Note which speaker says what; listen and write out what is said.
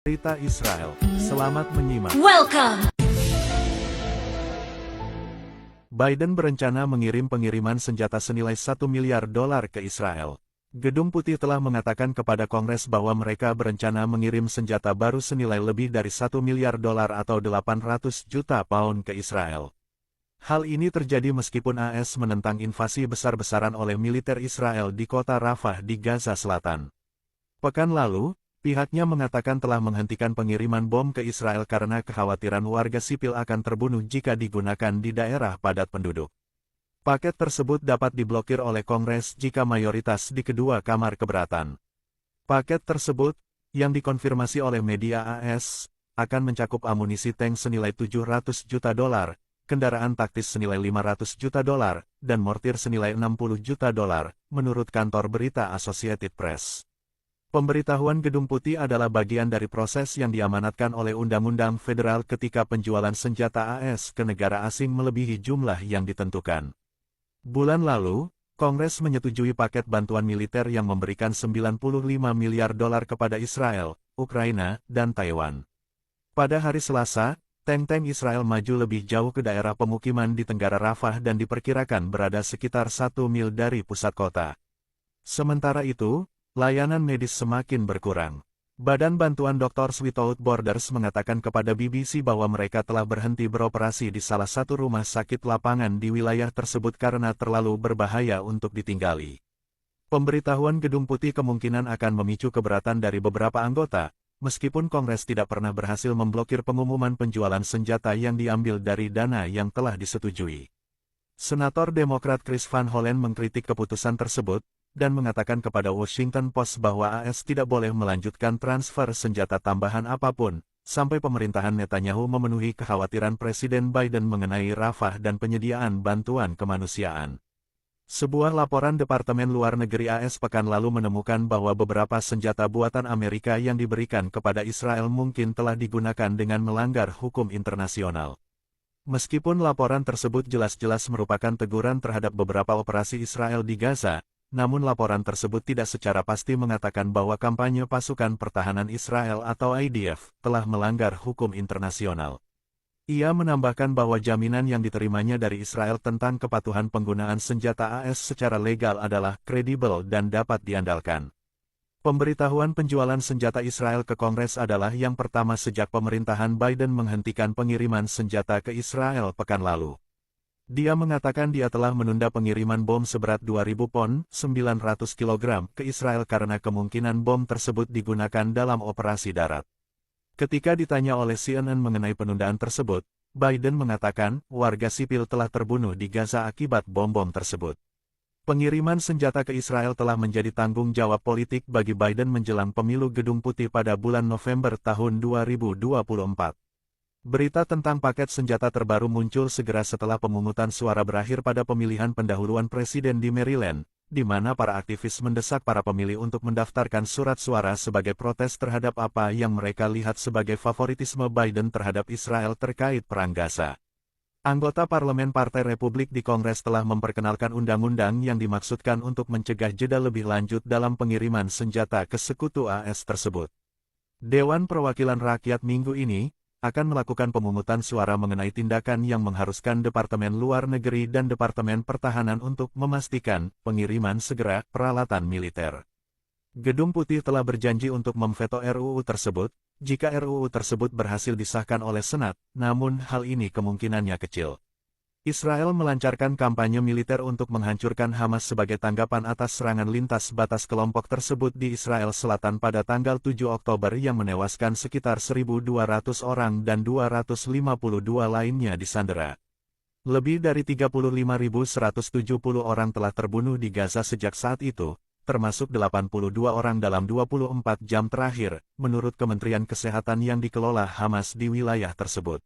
Speaker 1: Berita Israel. Selamat menyimak.
Speaker 2: Welcome.
Speaker 1: Biden berencana mengirim pengiriman senjata senilai $1 miliar ke Israel. Gedung Putih telah mengatakan kepada Kongres bahwa mereka berencana mengirim senjata baru senilai lebih dari $1 miliar atau 800 juta pound ke Israel. Hal ini terjadi meskipun AS menentang invasi besar-besaran oleh militer Israel di kota Rafah di Gaza Selatan. Pekan lalu, pihaknya mengatakan telah menghentikan pengiriman bom ke Israel karena kekhawatiran warga sipil akan terbunuh jika digunakan di daerah padat penduduk. Paket tersebut dapat diblokir oleh Kongres jika mayoritas di kedua kamar keberatan. Paket tersebut, yang dikonfirmasi oleh media AS, akan mencakup amunisi tank senilai $700 juta, kendaraan taktis senilai $500 juta, dan mortir senilai $60 juta, menurut kantor berita Associated Press. Pemberitahuan Gedung Putih adalah bagian dari proses yang diamanatkan oleh Undang-Undang Federal ketika penjualan senjata AS ke negara asing melebihi jumlah yang ditentukan. Bulan lalu, Kongres menyetujui paket bantuan militer yang memberikan $95 miliar kepada Israel, Ukraina, dan Taiwan. Pada hari Selasa, tank-tank Israel maju lebih jauh ke daerah pemukiman di Tenggara Rafah dan diperkirakan berada sekitar 1 mil dari pusat kota. Sementara itu, layanan medis semakin berkurang. Badan Bantuan Doctors Without Borders mengatakan kepada BBC bahwa mereka telah berhenti beroperasi di salah satu rumah sakit lapangan di wilayah tersebut karena terlalu berbahaya untuk ditinggali. Pemberitahuan Gedung Putih kemungkinan akan memicu keberatan dari beberapa anggota, meskipun Kongres tidak pernah berhasil memblokir pengumuman penjualan senjata yang diambil dari dana yang telah disetujui. Senator Demokrat Chris Van Hollen mengkritik keputusan tersebut, dan mengatakan kepada Washington Post bahwa AS tidak boleh melanjutkan transfer senjata tambahan apapun, sampai pemerintahan Netanyahu memenuhi kekhawatiran Presiden Biden mengenai Rafah dan penyediaan bantuan kemanusiaan. Sebuah laporan Departemen Luar Negeri AS pekan lalu menemukan bahwa beberapa senjata buatan Amerika yang diberikan kepada Israel mungkin telah digunakan dengan melanggar hukum internasional. Meskipun laporan tersebut jelas-jelas merupakan teguran terhadap beberapa operasi Israel di Gaza, namun laporan tersebut tidak secara pasti mengatakan bahwa kampanye pasukan pertahanan Israel atau IDF telah melanggar hukum internasional. Ia menambahkan bahwa jaminan yang diterimanya dari Israel tentang kepatuhan penggunaan senjata AS secara legal adalah kredibel dan dapat diandalkan. Pemberitahuan penjualan senjata Israel ke Kongres adalah yang pertama sejak pemerintahan Biden menghentikan pengiriman senjata ke Israel pekan lalu. Dia mengatakan dia telah menunda pengiriman bom seberat 2.000 pon, 900 kg, ke Israel karena kemungkinan bom tersebut digunakan dalam operasi darat. Ketika ditanya oleh CNN mengenai penundaan tersebut, Biden mengatakan warga sipil telah terbunuh di Gaza akibat bom-bom tersebut. Pengiriman senjata ke Israel telah menjadi tanggung jawab politik bagi Biden menjelang pemilu Gedung Putih pada bulan November tahun 2024. Berita tentang paket senjata terbaru muncul segera setelah pemungutan suara berakhir pada pemilihan pendahuluan presiden di Maryland, di mana para aktivis mendesak para pemilih untuk mendaftarkan surat suara sebagai protes terhadap apa yang mereka lihat sebagai favoritisme Biden terhadap Israel terkait Perang Gaza. Anggota Parlemen Partai Republik di Kongres telah memperkenalkan undang-undang yang dimaksudkan untuk mencegah jeda lebih lanjut dalam pengiriman senjata ke sekutu AS tersebut. Dewan Perwakilan Rakyat minggu ini akan melakukan pemungutan suara mengenai tindakan yang mengharuskan Departemen Luar Negeri dan Departemen Pertahanan untuk memastikan pengiriman segera peralatan militer. Gedung Putih telah berjanji untuk memveto RUU tersebut, jika RUU tersebut berhasil disahkan oleh Senat, namun hal ini kemungkinannya kecil. Israel melancarkan kampanye militer untuk menghancurkan Hamas sebagai tanggapan atas serangan lintas batas kelompok tersebut di Israel Selatan pada tanggal 7 Oktober yang menewaskan sekitar 1.200 orang dan 252 lainnya disandera. Lebih dari 35.170 orang telah terbunuh di Gaza sejak saat itu, termasuk 82 orang dalam 24 jam terakhir, menurut Kementerian Kesehatan yang dikelola Hamas di wilayah tersebut.